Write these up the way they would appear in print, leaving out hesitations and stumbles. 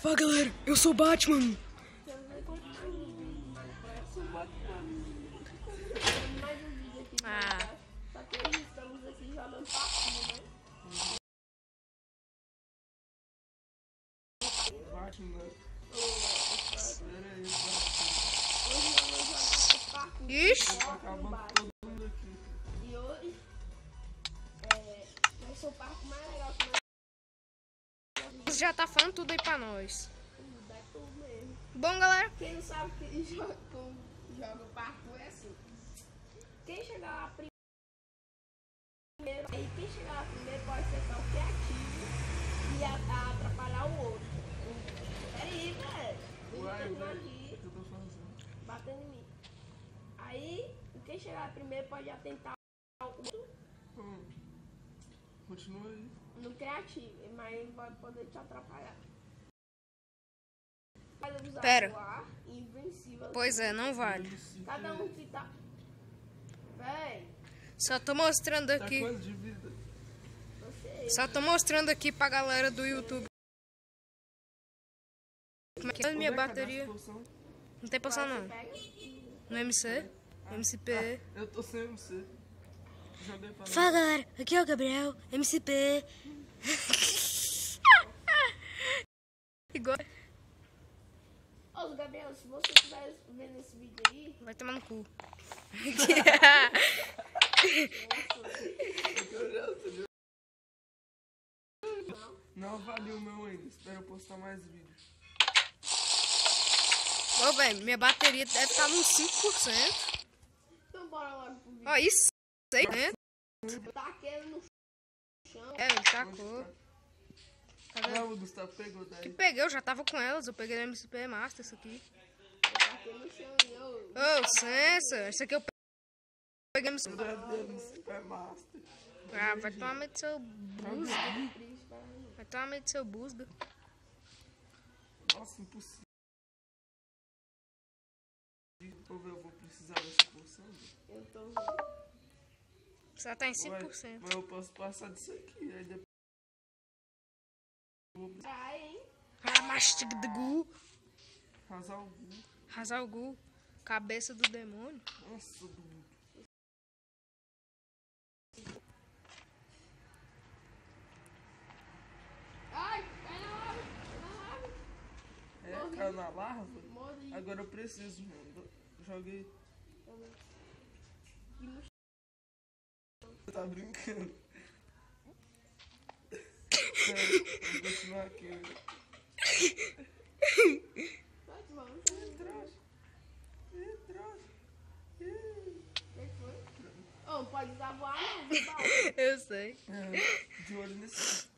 Fala galera, eu sou o Batman. Só que hoje estamos aqui jogando parquinho, né? Batman. Hoje vamos jogar parquinho. Ixi. Tá acabando todo mundo aqui. E hoje vai ser o parque mais legal que nós Você já tá falando tudo aí pra nós. vamos dar tudo mesmo. Bom galera, Quem não sabe que joga parkour é assim. Quem chegar lá primeiro, aí quem chegar lá primeiro pode acertar o criativo e atrapalhar o outro. Peraí, velho. Uai, Ele velho, aqui o que eu tô fazendo? batendo em mim. Aí, quem chegar lá primeiro pode atentar o outro Continua aí. no criativo, mas ele vai poder te atrapalhar. Vai usar Pera. voar, invencível. Pois é, não vale. Cada um que tá. Véi, Só tô mostrando Tá aqui. quanto de vida? você. Só tô mostrando aqui pra galera do YouTube. Como é que é a minha Onde é que bateria? cadastra poção? Não tem poção Você não. pega. No MC, MCP. Eu tô sem MC. Joguei para Fala galera, aqui é o Gabriel, MCP. Igual. Ô, Gabriel, se você estiver vendo esse vídeo aí, Vai tomar no cu. Não avaliou o meu ainda. Espero eu postar mais vídeos. Ô, velho, minha bateria deve estar nos 5%. então bora logo pro vídeo. Ó, isso aí, né? Eu taquei no chão. É, ele tacou. Cadê? Não, o Gustavo pegou Que daí. peguei, eu já tava com elas. Eu peguei no MCP Master, isso aqui. Eu taquei no chão e eu. Ô, licença. Isso aqui eu peguei no MCP. Super Master. Ah, vai tomar meio do seu busga. Triste pra mim. Vai tomar meio do seu busga. Nossa, impossível. Eu vou precisar dessa poção. Eu tô vendo. Você tá em Ué, 5%. mas eu posso passar disso aqui. Aí depois eu vou precisar Ai, hein? Ah, mastiga do gu. arrasar o Gu. Arrasar o gu. Cabeça do demônio. Nossa, do Ai, cai na lava. Cai na lava. caiu na larva? Morri. Agora eu preciso, mano. Joguei. E no Você tá brincando? Sério, vou continuar aqui. Vai, mano. O Trouxa. Ih, trouxa. Ih. que foi? Ô, não pode usar voar não, viu, Paulo? Eu sei. De olho nesse.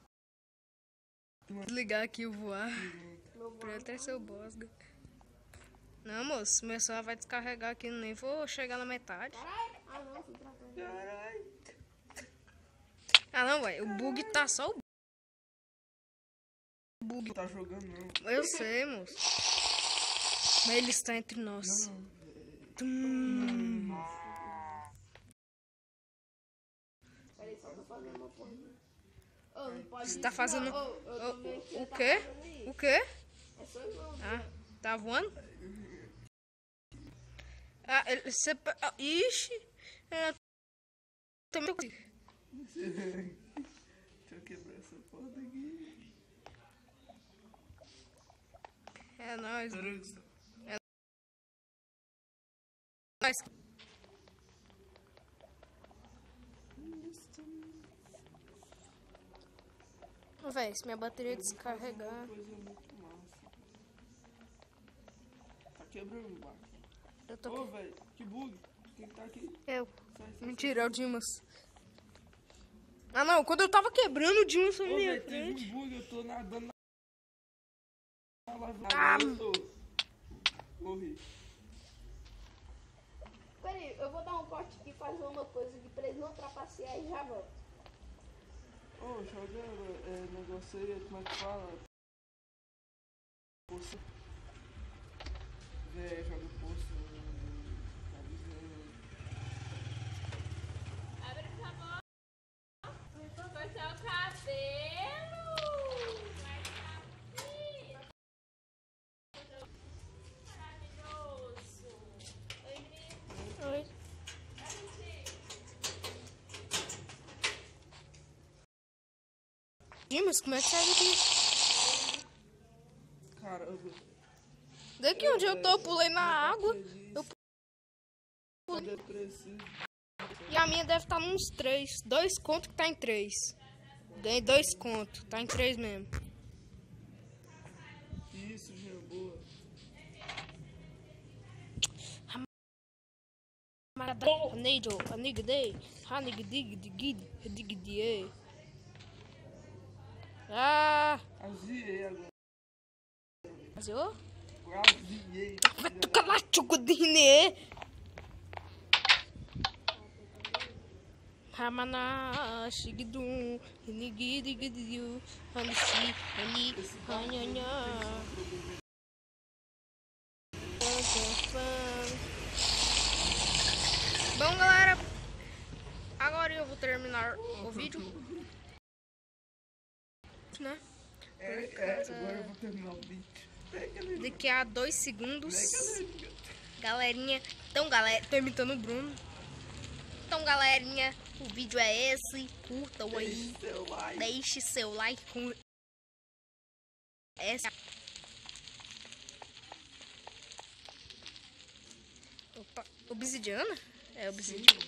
Desligar aqui o voar. Meu Pra voar. até seu bosga. Não, moço. Meu celular vai descarregar aqui. Nem vou chegar na metade. Caralho. Ah, não, fui tratando. Caralho. Ah, não, velho. O bug tá só o bug. Não tá jogando, não. Eu sei, moço. Mas ele está entre nós. Peraí, só tô fazendo uma coisa. Ô, não pode Você tá isso, fazendo- não. Ô, eu tô vendo que você O tá quê? fazendo isso. O quê? É seu irmão. Ah, tá voando? Ah, ele... Você... ah, ixi. Eu tô... Deixa eu quebrar essa porta aqui. É nóis. Peraí, Gustavo. Nóis. Véi, se minha bateria descarregar... Coisa muito massa. Tá quebrando o barco. Eu tô... Ô, velho, que bug. Quem tá aqui? Eu. Sai, sai. Mentira, é o Dimas. Ah, não. Quando eu tava quebrando, o Dimas foi Ô, na minha velho, teve frente. um bug. Eu tô nadando na lava. Ah, Eu tô. Morri. Peraí, eu vou dar um corte aqui e fazer uma coisa aqui pra eles não trapacear e já volto. Ô, joga negócio aí, como é que fala? Poça. Joga poça. Abre essa boca. Vai ser o cabelo. Mas como é que sai daqui? Caramba. Daqui onde eu tô, eu pulei na água. Quando é preciso. E a minha deve estar nos 3. 2 contos que tá em 3. Ganhei 2 contos. Tá em 3 mesmo. Isso, já boa. Ah! Aziei agora. Aziou? Aziei. Vai tocar lá, chucudine! Ramana, shigidum, nigidigidiu, hanishi, hani, hanyanha. Bom, galera, agora eu vou terminar o vídeo, né? Agora eu vou terminar o vídeo. Daqui a 2 segundos, galerinha. Então, galera, tô imitando o Bruno. Então, galerinha, o vídeo é esse. Curtam aí. Deixe seu like com essa. Opa, obsidiana? É obsidiana.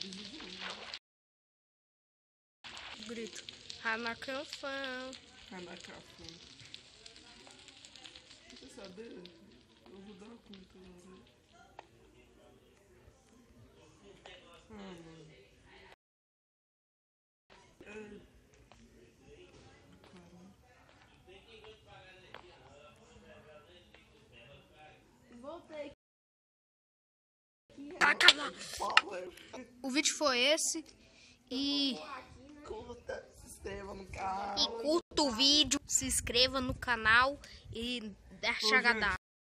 Grito. Hanakafan. Hanakafan. Você saber? Eu vou dar conta. Mano. Voltei. O vídeo foi esse. E Curta, se inscreva no canal. curta o vídeo, se inscreva no canal e deixa agradar.